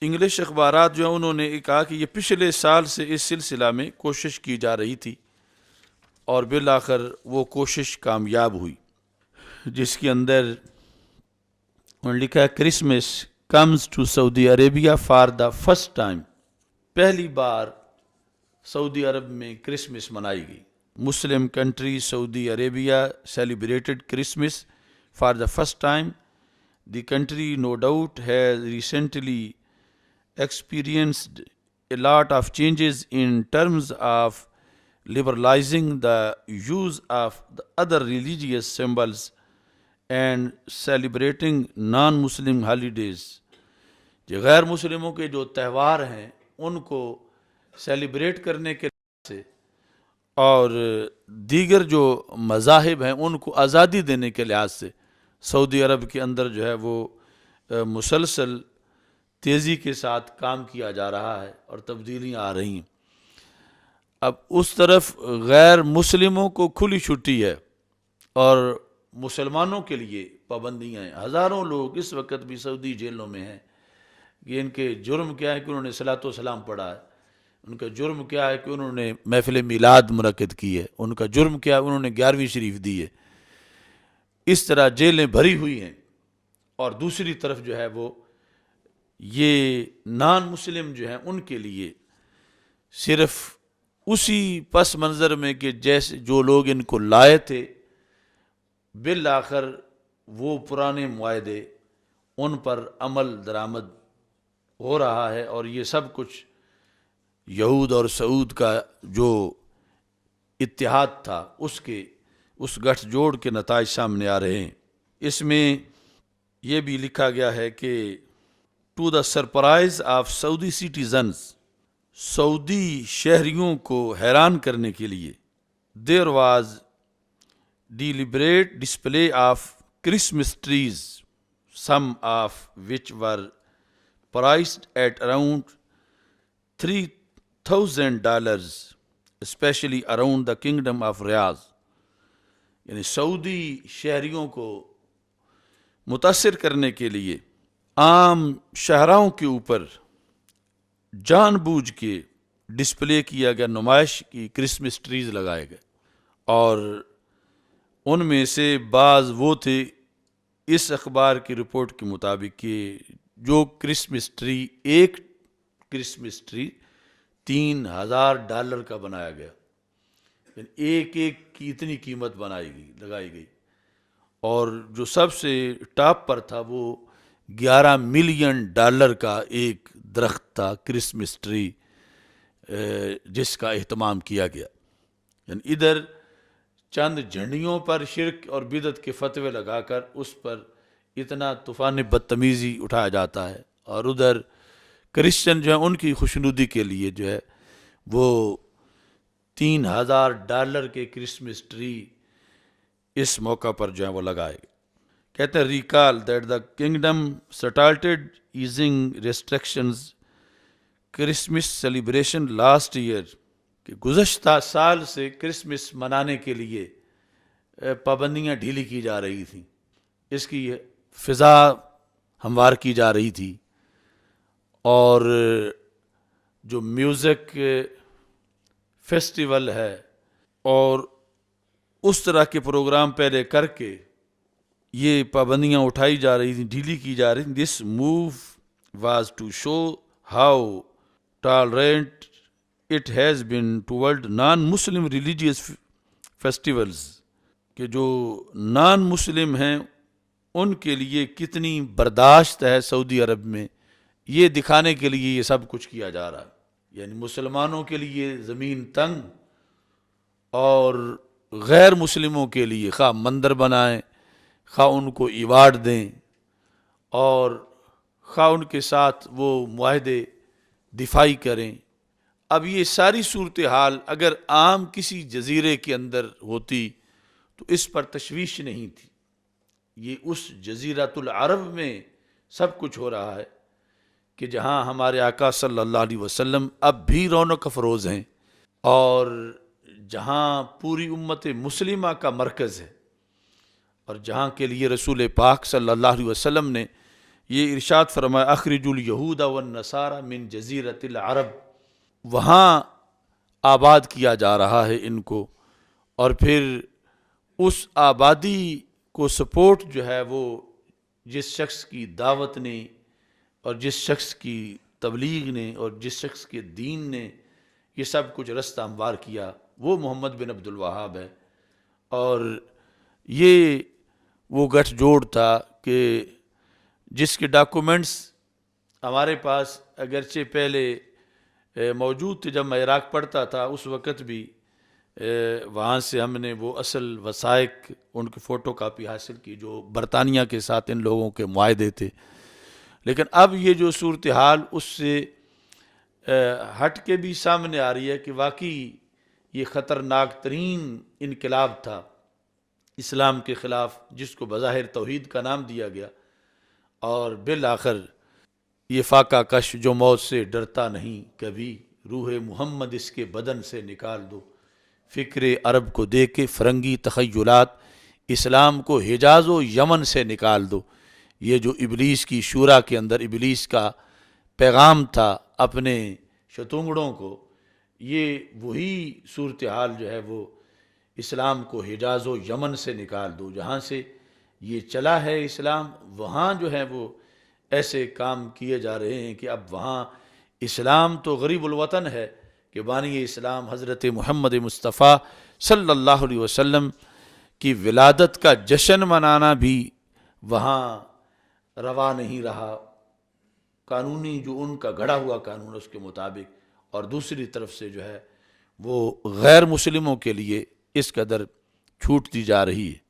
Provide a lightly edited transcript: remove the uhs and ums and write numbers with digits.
English اخبارات جو ہیں انہوں نے کہا کہ یہ پچھلے سال سے اس سلسلہ میں کوشش کی جا رہی تھی اور بالآخر وہ کوشش کامیاب ہوئی، جس کے اندر انہوں نے لکھا ہے Christmas comes to Saudi Arabia for the first time, پہلی بار سعودی عرب میں کرسمس منائی گئی. Muslim country Saudi Arabia celebrated Christmas for the first time. The country no doubt has recently experienced a lot of changes in terms of liberalizing the use of the other religious symbols and celebrating non-Muslim holidays. جو غیر مسلموں کے جو تہوار ہیں ان کو celebrate کرنے کے لحاظ سے اور دیگر جو مذاہب ہیں ان کو آزادی دینے کے لحاظ سے سعودی عرب کے اندر جو ہے وہ مسلسل تیزی کے ساتھ کام کیا جا رہا ہے اور تبدیلیاں آ رہی ہیں. اب اس طرف غیر مسلموں کو کھلی چھٹی ہے اور مسلمانوں کے لیے پابندیاں ہیں. ہزاروں لوگ اس وقت بھی سعودی جیلوں میں ہیں کہ ان کے جرم کیا ہے کہ انہوں نے صلاۃ و سلام پڑھا ہے، ان کا جرم کیا ہے کہ انہوں نے محفل میلاد منعقد کی ہے، ان کا جرم کیا ہے انہوں نے 11ویں شریف دی ہے. اس طرح جیلیں بھری ہوئی ہیں. اور دوسری طرف جو ہے وہ یہ نان مسلم جو ہیں ان کے لیے صرف اسی پس منظر میں کہ جیسے جو لوگ ان کو لائے تھے بالآخر وہ پرانے معاہدے ان پر عمل درآمد ہو رہا ہے اور یہ سب کچھ یہود اور سعود کا جو اتحاد تھا اس گٹھ جوڑ کے نتائج سامنے آ رہے ہیں. اس میں یہ بھی لکھا گیا ہے کہ to the surprise of Saudi citizens, سعودی شہریوں کو حیران کرنے کے لیے there was deliberate display of Christmas trees some of which were priced at around $3,000 especially around the kingdom of Riyadh. یعنی سعودی شہریوں کو متاثر کرنے کے لیے عام شہراؤں کے اوپر جان بوجھ کے ڈسپلے کیا گیا، نمائش کی کرسمس ٹریز لگائے گئے اور ان میں سے بعض وہ تھے اس اخبار کی رپورٹ کے مطابق کہ جو کرسمس ٹری ایک کرسمس ٹری $3,000 کا بنایا گیا، یعنی ایک کی اتنی قیمت لگائی گئی اور جو سب سے ٹاپ پر تھا وہ $11 ملین کا ایک درخت تھا کرسمس ٹری جس کا اہتمام کیا گیا. یعنی ادھر چند جھنڈیوں پر شرک اور بدعت کے فتوے لگا کر اس پر اتنا طوفان بدتمیزی اٹھایا جاتا ہے اور ادھر کرسچن جو ہیں ان کی خوشنودی کے لیے جو ہے وہ $3,000 کے کرسمس ٹری اس موقع پر جو ہے وہ لگائے گئے. کہتے ہیں recall that the kingdom started easing restrictions Christmas celebration last year, کہ گزشتہ سال سے کرسمس منانے کے لیے پابندیاں ڈھیلی کی جا رہی تھیں، اس کی فضا ہموار کی جا رہی تھی اور جو میوزک فیسٹیول ہے اور اس طرح کے پروگرام پہلے کر کے یہ پابندیاں اٹھائی جا رہی تھیں، ڈھیلی کی جا رہی تھیں. This move was to show how tolerant it has been toward non Muslim religious festivals, کہ جو نان مسلم ہیں ان کے لیے کتنی برداشت ہے سعودی عرب میں، یہ دکھانے کے لیے یہ سب کچھ کیا جا رہا ہے. یعنی مسلمانوں کے لیے زمین تنگ اور غیر مسلموں کے لیے خواہ مندر بنائیں، خواہ ان کو ایوارڈ دیں اور خواہ ان کے ساتھ وہ معاہدے دفاعی کریں. اب یہ ساری صورتحال اگر عام کسی جزیرے کے اندر ہوتی تو اس پر تشویش نہیں تھی. یہ اس جزیرۃ العرب میں سب کچھ ہو رہا ہے کہ جہاں ہمارے آقا صلی اللہ علیہ وسلم اب بھی رونق افروز ہیں اور جہاں پوری امت مسلمہ کا مرکز ہے اور جہاں کے لیے رسول پاک صلی اللہ علیہ وسلم نے یہ ارشاد فرمایا اخرجوا الیہود والنصارى من جزیرۃ العرب، وہاں آباد کیا جا رہا ہے ان کو، اور پھر اس آبادی کو سپورٹ جو ہے وہ جس شخص کی دعوت نے اور جس شخص کی تبلیغ نے اور جس شخص کے دین نے یہ سب کچھ رستہ ہموار کیا، وہ محمد بن عبد الوہاب ہے۔ اور یہ وہ گٹھ جوڑ تھا کہ جس کے ڈاکومنٹس ہمارے پاس اگرچہ پہلے موجود تھے، جب میں عراق پڑھتا تھا اس وقت بھی وہاں سے ہم نے وہ اصل وثائق ان کی فوٹو کاپی حاصل کی جو برطانیہ کے ساتھ ان لوگوں کے معاہدے تھے، لیکن اب یہ جو صورتحال اس سے ہٹ کے بھی سامنے آ رہی ہے کہ واقعی یہ خطرناک ترین انقلاب تھا اسلام کے خلاف، جس کو بظاہر توحید کا نام دیا گیا، اور بالآخر یہ فاقہ کش جو موت سے ڈرتا نہیں کبھی، روح محمد اس کے بدن سے نکال دو، فکر عرب کو دے کے فرنگی تخیلات اسلام کو حجاز و یمن سے نکال دو۔ یہ جو ابلیس کی شورا کے اندر ابلیس کا پیغام تھا اپنے شتونگڑوں کو، یہ وہی صورتحال جو ہے وہ اسلام کو حجاز و یمن سے نکال دو، جہاں سے یہ چلا ہے اسلام، وہاں جو ہے وہ ایسے کام کیے جا رہے ہیں کہ اب وہاں اسلام تو غریب الوطن ہے کہ بانی اسلام حضرت محمد مصطفیٰ صلی اللہ علیہ وسلم کی ولادت کا جشن منانا بھی وہاں روا نہیں رہا، قانونی جو ان کا گھڑا ہوا قانون اس کے مطابق، اور دوسری طرف سے جو ہے وہ غیر مسلموں کے لیے اس قدر چھوٹ دی جا رہی ہے۔